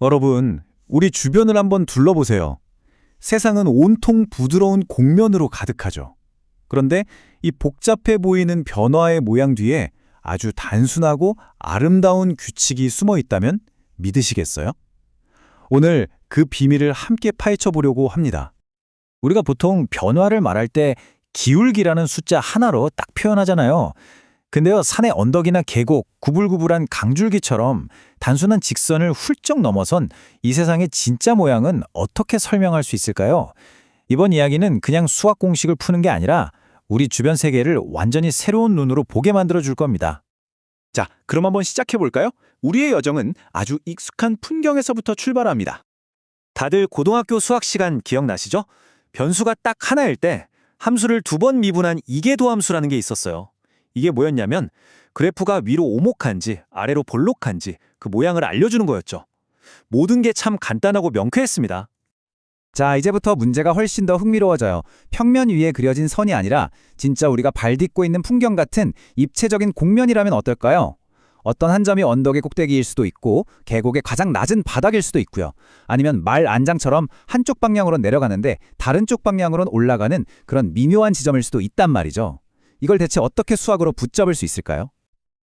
여러분, 우리 주변을 한번 둘러보세요. 세상은 온통 부드러운 곡면으로 가득하죠. 그런데 이 복잡해 보이는 변화의 모양 뒤에 아주 단순하고 아름다운 규칙이 숨어 있다면 믿으시겠어요? 오늘 그 비밀을 함께 파헤쳐 보려고 합니다. 우리가 보통 변화를 말할 때 기울기라는 숫자 하나로 딱 표현하잖아요. 근데요, 산의 언덕이나 계곡, 구불구불한 강줄기처럼 단순한 직선을 훌쩍 넘어선 이 세상의 진짜 모양은 어떻게 설명할 수 있을까요? 이번 이야기는 그냥 수학 공식을 푸는 게 아니라 우리 주변 세계를 완전히 새로운 눈으로 보게 만들어 줄 겁니다. 자, 그럼 한번 시작해 볼까요? 우리의 여정은 아주 익숙한 풍경에서부터 출발합니다. 다들 고등학교 수학 시간 기억나시죠? 변수가 딱 하나일 때 함수를 2번 미분한 이계도함수라는 게 있었어요. 이게 뭐였냐면 그래프가 위로 오목한지 아래로 볼록한지 그 모양을 알려주는 거였죠. 모든 게 참 간단하고 명쾌했습니다. 자, 이제부터 문제가 훨씬 더 흥미로워져요. 평면 위에 그려진 선이 아니라 진짜 우리가 발 딛고 있는 풍경 같은 입체적인 곡면이라면 어떨까요? 어떤 한 점이 언덕의 꼭대기일 수도 있고 계곡의 가장 낮은 바닥일 수도 있고요. 아니면 말 안장처럼 한쪽 방향으로 내려가는데 다른 쪽 방향으로는 올라가는 그런 미묘한 지점일 수도 있단 말이죠. 이걸 대체 어떻게 수학으로 붙잡을 수 있을까요?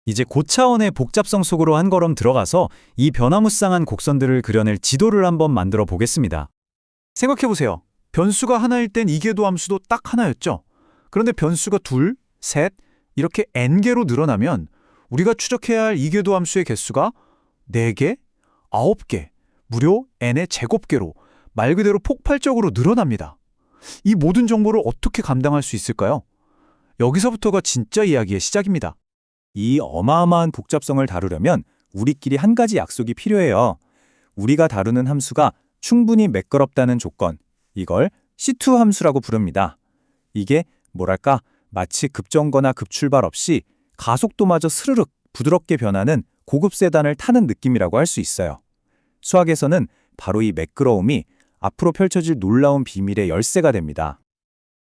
이제 고차원의 복잡성 속으로 한 걸음 들어가서 이 변화무쌍한 곡선들을 그려낼 지도를 한번 만들어 보겠습니다. 생각해 보세요. 변수가 하나일 땐 이계도 함수도 딱 하나였죠. 그런데 변수가 둘, 셋 이렇게 n개로 늘어나면 우리가 추적해야 할 이계도 함수의 개수가 4개, 9개, 무려 n의 제곱계로 말 그대로 폭발적으로 늘어납니다. 이 모든 정보를 어떻게 감당할 수 있을까요? 여기서부터가 진짜 이야기의 시작입니다. 이 어마어마한 복잡성을 다루려면 우리끼리 한 가지 약속이 필요해요. 우리가 다루는 함수가 충분히 매끄럽다는 조건, 이걸 C2 함수라고 부릅니다. 이게 뭐랄까 마치 급정거나 급출발 없이 가속도마저 스르륵 부드럽게 변하는 고급 세단을 타는 느낌이라고 할 수 있어요. 수학에서는 바로 이 매끄러움이 앞으로 펼쳐질 놀라운 비밀의 열쇠가 됩니다.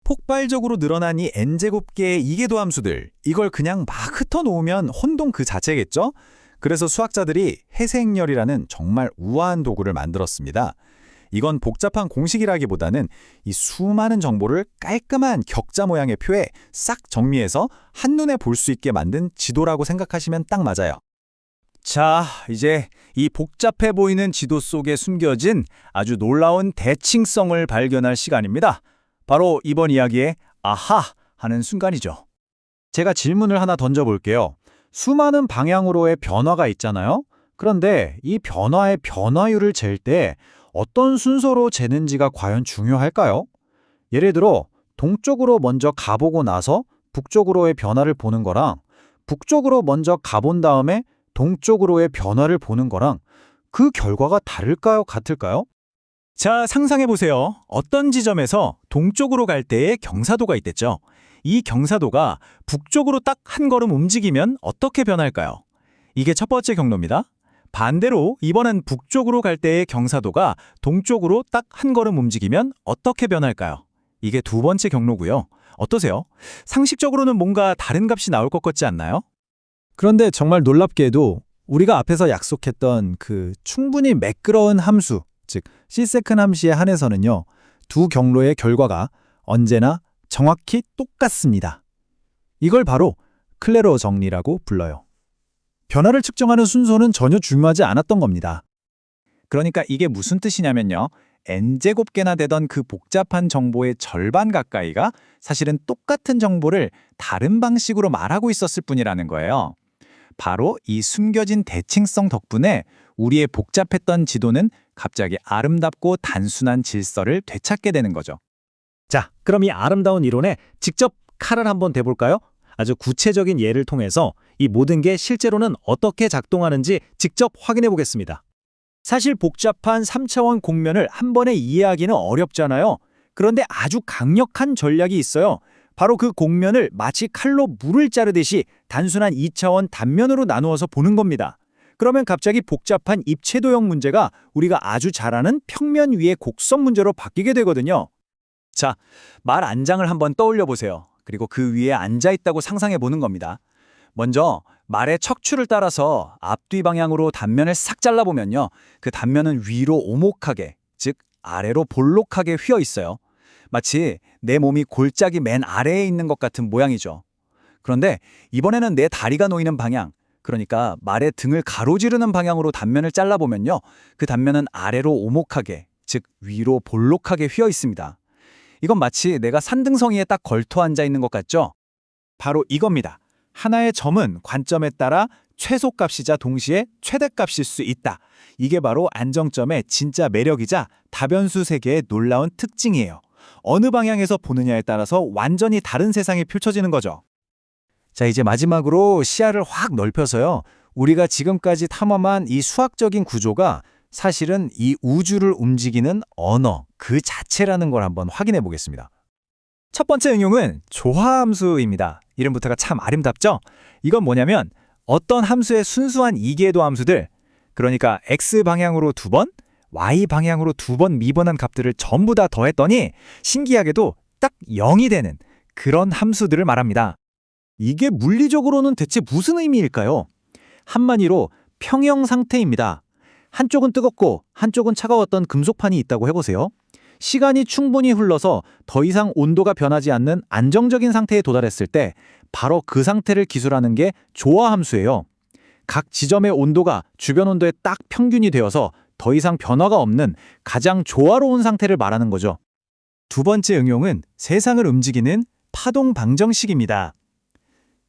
폭발적으로 늘어난 이 n제곱계의 이계도 함수들, 이걸 그냥 막 흩어놓으면 혼동 그 자체겠죠? 그래서 수학자들이 해생열이라는 정말 우아한 도구를 만들었습니다. 이건 복잡한 공식이라기보다는 이 수많은 정보를 깔끔한 격자 모양의 표에 싹 정리해서 한눈에 볼 수 있게 만든 지도라고 생각하시면 딱 맞아요. 자, 이제 이 복잡해 보이는 지도 속에 숨겨진 아주 놀라운 대칭성을 발견할 시간입니다. 바로 이번 이야기의 아하 하는 순간이죠. 제가 질문을 하나 던져볼게요. 수많은 방향으로의 변화가 있잖아요. 그런데 이 변화의 변화율을 잴 때 어떤 순서로 재는지가 과연 중요할까요? 예를 들어 동쪽으로 먼저 가보고 나서 북쪽으로의 변화를 보는 거랑 북쪽으로 먼저 가본 다음에 동쪽으로의 변화를 보는 거랑 그 결과가 다를까요? 같을까요? 자, 상상해보세요. 어떤 지점에서 동쪽으로 갈 때의 경사도가 있댔죠. 이 경사도가 북쪽으로 딱 한 걸음 움직이면 어떻게 변할까요? 이게 첫 번째 경로입니다. 반대로 이번엔 북쪽으로 갈 때의 경사도가 동쪽으로 딱 한 걸음 움직이면 어떻게 변할까요? 이게 두 번째 경로고요. 어떠세요? 상식적으로는 뭔가 다른 값이 나올 것 같지 않나요? 그런데 정말 놀랍게도 우리가 앞에서 약속했던 그 충분히 매끄러운 함수, 즉 C세컨 함수에 한해서는요, 두 경로의 결과가 언제나 정확히 똑같습니다. 이걸 바로 클레로 정리라고 불러요. 변화를 측정하는 순서는 전혀 중요하지 않았던 겁니다. 그러니까 이게 무슨 뜻이냐면요. n제곱개나 되던 그 복잡한 정보의 절반 가까이가 사실은 똑같은 정보를 다른 방식으로 말하고 있었을 뿐이라는 거예요. 바로 이 숨겨진 대칭성 덕분에 우리의 복잡했던 지도는 갑자기 아름답고 단순한 질서를 되찾게 되는 거죠. 자, 그럼 이 아름다운 이론에 직접 칼을 한번 대볼까요? 아주 구체적인 예를 통해서 이 모든 게 실제로는 어떻게 작동하는지 직접 확인해 보겠습니다. 사실 복잡한 3차원 곡면을 한 번에 이해하기는 어렵잖아요. 그런데 아주 강력한 전략이 있어요. 바로 그 곡면을 마치 칼로 물을 자르듯이 단순한 2차원 단면으로 나누어서 보는 겁니다. 그러면 갑자기 복잡한 입체도형 문제가 우리가 아주 잘 아는 평면 위의 곡선 문제로 바뀌게 되거든요. 자, 말 안장을 한번 떠올려 보세요. 그리고 그 위에 앉아 있다고 상상해 보는 겁니다. 먼저 말의 척추를 따라서 앞뒤 방향으로 단면을 싹 잘라보면요. 그 단면은 위로 오목하게, 즉 아래로 볼록하게 휘어 있어요. 마치 내 몸이 골짜기 맨 아래에 있는 것 같은 모양이죠. 그런데 이번에는 내 다리가 놓이는 방향, 그러니까 말의 등을 가로지르는 방향으로 단면을 잘라보면요. 그 단면은 아래로 오목하게, 즉 위로 볼록하게 휘어 있습니다. 이건 마치 내가 산등성이에 딱 걸터 앉아 있는 것 같죠? 바로 이겁니다. 하나의 점은 관점에 따라 최소값이자 동시에 최대값일 수 있다. 이게 바로 안정점의 진짜 매력이자 다변수 세계의 놀라운 특징이에요. 어느 방향에서 보느냐에 따라서 완전히 다른 세상이 펼쳐지는 거죠. 자, 이제 마지막으로 시야를 확 넓혀서요. 우리가 지금까지 탐험한 이 수학적인 구조가 사실은 이 우주를 움직이는 언어 그 자체라는 걸 한번 확인해 보겠습니다. 첫 번째 응용은 조화함수입니다. 이름부터가 참 아름답죠? 이건 뭐냐면 어떤 함수의 순수한 이계도 함수들, 그러니까 x 방향으로 2번, y방향으로 2번 미분한 값들을 전부 다 더했더니 신기하게도 딱 0이 되는 그런 함수들을 말합니다. 이게 물리적으로는 대체 무슨 의미일까요? 한마디로 평형 상태입니다. 한쪽은 뜨겁고 한쪽은 차가웠던 금속판이 있다고 해보세요. 시간이 충분히 흘러서 더 이상 온도가 변하지 않는 안정적인 상태에 도달했을 때 바로 그 상태를 기술하는 게 조화함수예요. 각 지점의 온도가 주변 온도에 딱 평균이 되어서 더 이상 변화가 없는 가장 조화로운 상태를 말하는 거죠. 두 번째 응용은 세상을 움직이는 파동 방정식입니다.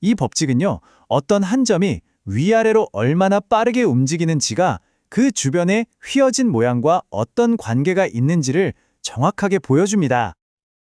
이 법칙은요, 어떤 한 점이 위아래로 얼마나 빠르게 움직이는지가 그 주변에 휘어진 모양과 어떤 관계가 있는지를 정확하게 보여줍니다.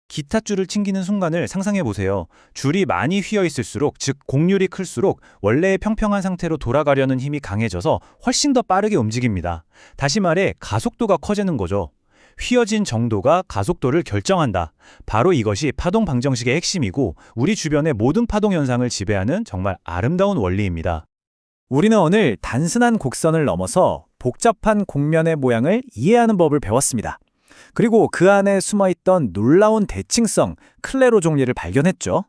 기타줄을 튕기는 순간을 상상해 보세요. 줄이 많이 휘어 있을수록, 즉 곡률이 클수록 원래의 평평한 상태로 돌아가려는 힘이 강해져서 훨씬 더 빠르게 움직입니다. 다시 말해 가속도가 커지는 거죠. 휘어진 정도가 가속도를 결정한다. 바로 이것이 파동 방정식의 핵심이고 우리 주변의 모든 파동 현상을 지배하는 정말 아름다운 원리입니다. 우리는 오늘 단순한 곡선을 넘어서 복잡한 곡면의 모양을 이해하는 법을 배웠습니다. 그리고 그 안에 숨어있던 놀라운 대칭성, 클레로 종리를 발견했죠.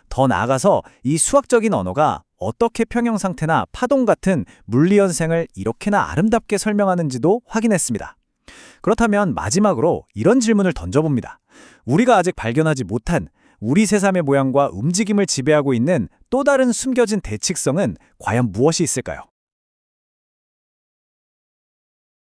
더 나아가서 이 수학적인 언어가 어떻게 평형 상태나 파동 같은 물리 현상을 이렇게나 아름답게 설명하는지도 확인했습니다. 그렇다면 마지막으로 이런 질문을 던져봅니다. 우리가 아직 발견하지 못한 우리 세상의 모양과 움직임을 지배하고 있는 또 다른 숨겨진 대칙성은 과연 무엇이 있을까요?